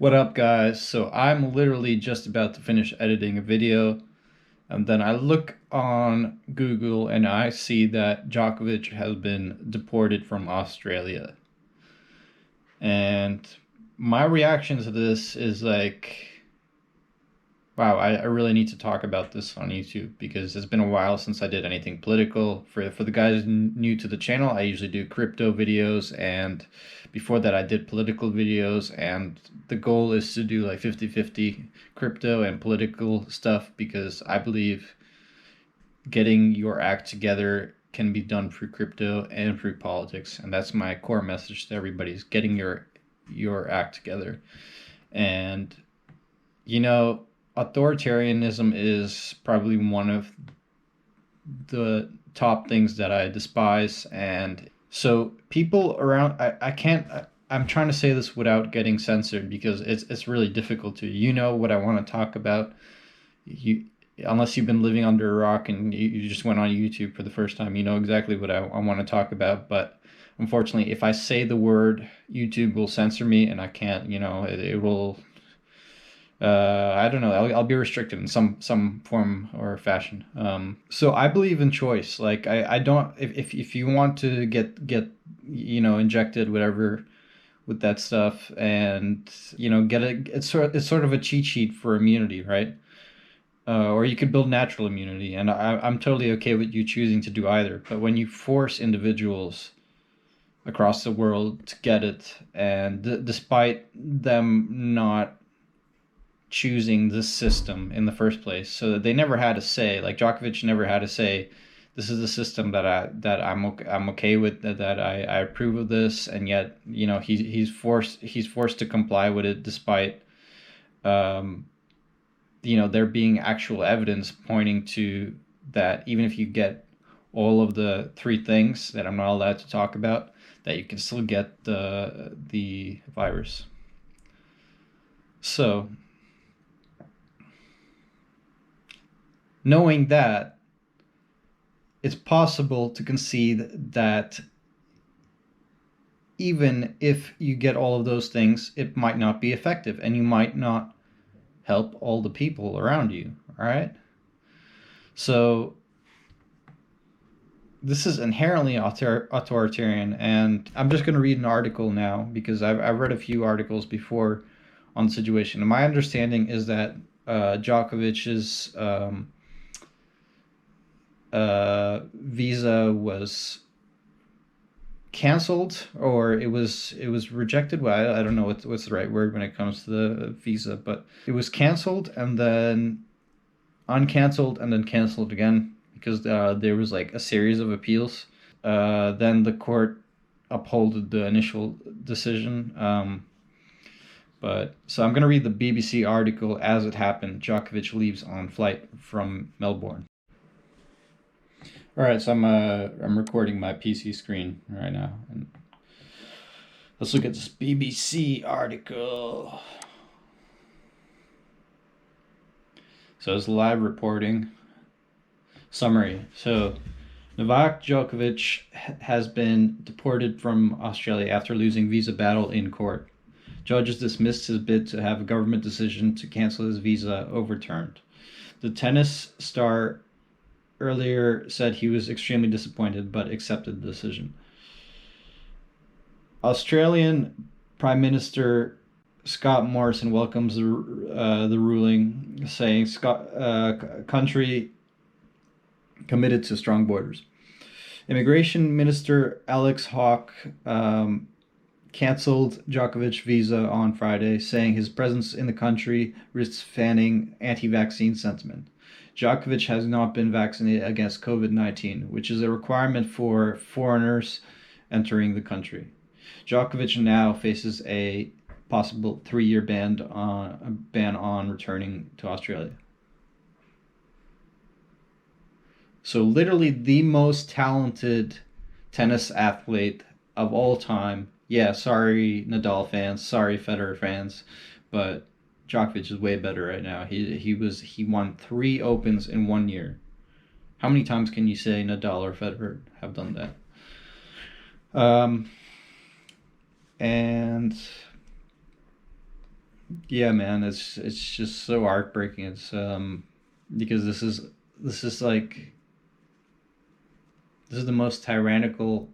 What up, guys? So I'm literally just about to finish editing a video, and then I look on Google and I see that Djokovic has been deported from Australia. And my reaction to this is like, wow, I really need to talk about this on YouTube because it's been a while since I did anything political. For the guys new to the channel, I usually do crypto videos, and before that I did political videos, and the goal is to do like 50-50 crypto and political stuff because I believe getting your act together can be done through crypto and through politics, and that's my core message to everybody: is getting your act together. And you know, authoritarianism is probably one of the top things that I despise. And so people around, I can't, I'm trying to say this without getting censored because it's really difficult to, what I want to talk about. You, unless you've been living under a rock and you just went on YouTube for the first time, you know exactly what I want to talk about. But unfortunately, if I say the word, YouTube will censor me and I can't, it will, I don't know. I'll be restricted in some form or fashion. So I believe in choice. Like I don't, if you want to get injected whatever with that stuff, and get it's sort of a cheat sheet for immunity, right? Or you could build natural immunity, and I'm totally okay with you choosing to do either. But when you force individuals across the world to get it, and despite them not choosing this system in the first place, so that they never had a say. Like Djokovic never had a say. This is the system I'm okay with, that I approve of this, and yet he's forced to comply with it despite there being actual evidence pointing to that even if you get all of the three things that I'm not allowed to talk about, that you can still get the virus. So knowing that, it's possible to concede that even if you get all of those things, it might not be effective and you might not help all the people around you, all right? So this is inherently authoritarian, and I'm just going to read an article now because I've read a few articles before on the situation. And my understanding is that Djokovic's visa was canceled, or it was rejected. Well, I don't know what's the right word when it comes to the visa, but it was canceled and then uncanceled and then canceled again because there was like a series of appeals. Then the court upholded the initial decision. But so I'm going to read the BBC article as it happened. Djokovic leaves on flight from Melbourne. All right, so I'm recording my PC screen right now, and let's look at this BBC article. So it's live reporting. Summary. So Novak Djokovic has been deported from Australia after losing visa battle in court. Judges dismissed his bid to have a government decision to cancel his visa overturned. The tennis star earlier said he was extremely disappointed but accepted the decision. Australian Prime Minister Scott Morrison welcomes the ruling, saying country committed to strong borders. Immigration Minister Alex Hawke canceled Djokovic's visa on Friday, saying his presence in the country risks fanning anti-vaccine sentiment. Djokovic has not been vaccinated against COVID-19, which is a requirement for foreigners entering the country. Djokovic now faces a possible 3-year ban on returning to Australia. So literally the most talented tennis athlete of all time. Yeah, sorry Nadal fans, sorry Federer fans, but Djokovic is way better right now. He won 3 Opens in 1 year. How many times can you say Nadal or Federer have done that? And Yeah, man, it's just so heartbreaking. It's because this is like this is the most tyrannical.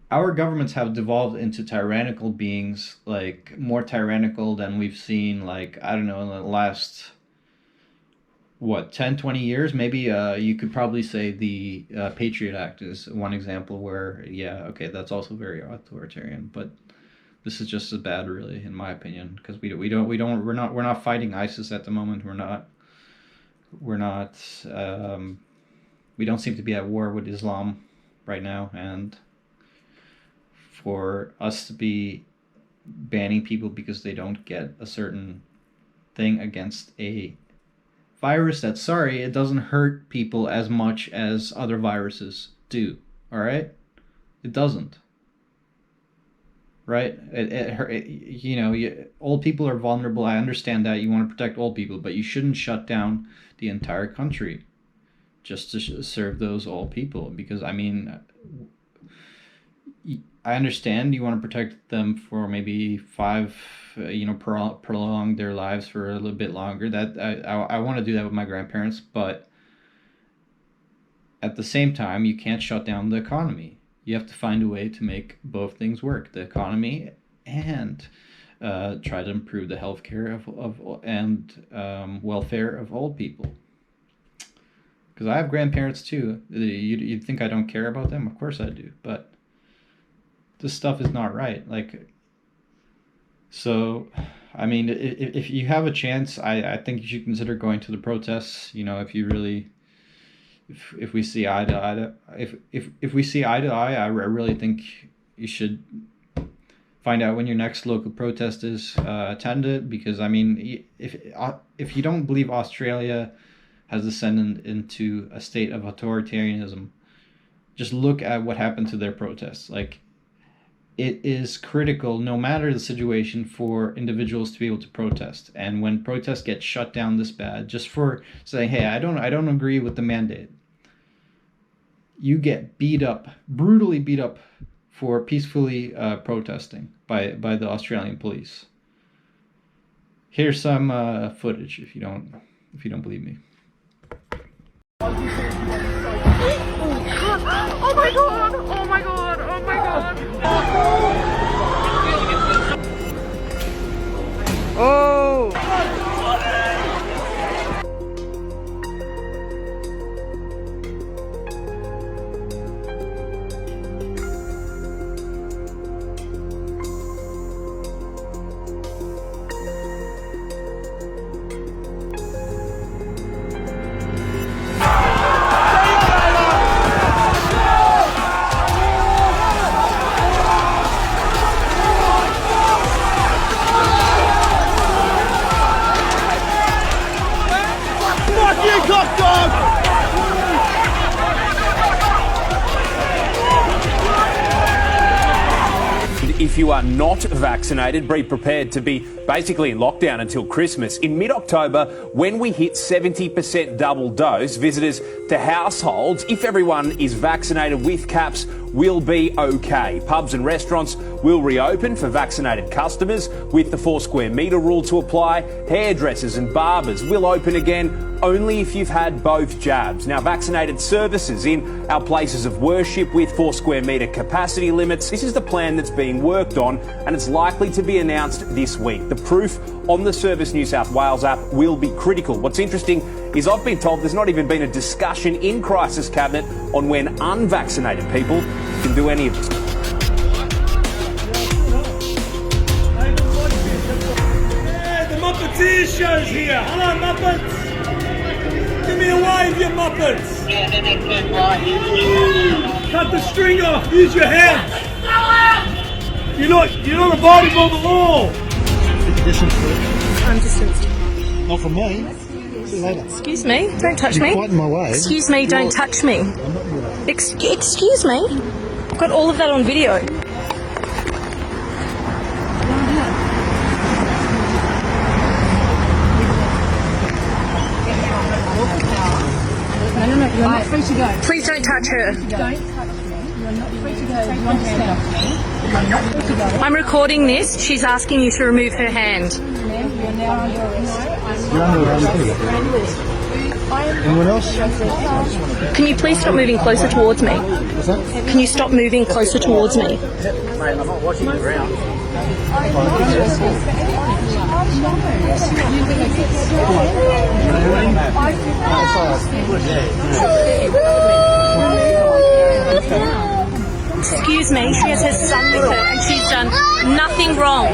Our governments have devolved into tyrannical beings, like more tyrannical than we've seen, like, I don't know, in the last, what, 10, 20 years? Maybe you could probably say the Patriot Act is one example where, yeah, okay, that's also very authoritarian, but this is just as bad, really, in my opinion, because we're not fighting ISIS at the moment. We're not, we don't seem to be at war with Islam right now, and for us to be banning people because they don't get a certain thing against a virus that, sorry, it doesn't hurt people as much as other viruses do. All right, it doesn't. Right? Old people are vulnerable. I understand that you want to protect old people, but you shouldn't shut down the entire country just to serve those old people. Because I mean, I understand you want to protect them for maybe prolong their lives for a little bit longer. That I want to do that with my grandparents, but at the same time, you can't shut down the economy. You have to find a way to make both things work: the economy and try to improve the healthcare and welfare of old people. Because I have grandparents too. You'd think I don't care about them? Of course I do, but this stuff is not right. Like, so, I mean, if you have a chance, I think you should consider going to the protests. If you really, if we see eye to eye if we see eye to eye, I really think you should find out when your next local protest is, attend it, because I mean, if you don't believe Australia has descended into a state of authoritarianism, just look at what happened to their protests. Like, it is critical, no matter the situation, for individuals to be able to protest. And when protests get shut down this bad, just for saying, "Hey, I don't agree with the mandate," you get beat up, brutally beat up, for peacefully protesting by the Australian police. Here's some footage if you don't believe me. Oh my god! Oh my god! Oh my god! Oh! If you are not vaccinated, be prepared to be basically in lockdown until Christmas. In mid-October, when we hit 70% double dose, visitors to households, if everyone is vaccinated with caps, will be okay. Pubs and restaurants will reopen for vaccinated customers with the 4 square metre rule to apply. Hairdressers and barbers will open again only if you've had both jabs. Now, vaccinated services in our places of worship with 4 square metre capacity limits. This is the plan that's being worked on, and it's likely to be announced this week. The proof on the Service New South Wales app will be critical. What's interesting is I've been told there's not even been a discussion in Crisis Cabinet on when unvaccinated people can do any of this. Yeah, the Muppeteers show's here. Hello, Muppets. Give me a wave, you Muppets. Cut the string off. Use your hands. You're not abiding by the law. I'm distanced. Not from me. See you later. Excuse me, don't touch me. You're quite in my way. Excuse me, don't touch me. I'm not in your way. Excuse me. I've got all of that on video. No, you're not free to go. Please don't touch her. Don't touch me. You're not free to go. You understand? I'm recording this. She's asking you to remove her hand. You're under arrest. Anyone else? Can you please stop moving closer towards me? What's that? Can you stop moving closer towards me? Excuse me, she has her son with her and she's done nothing wrong.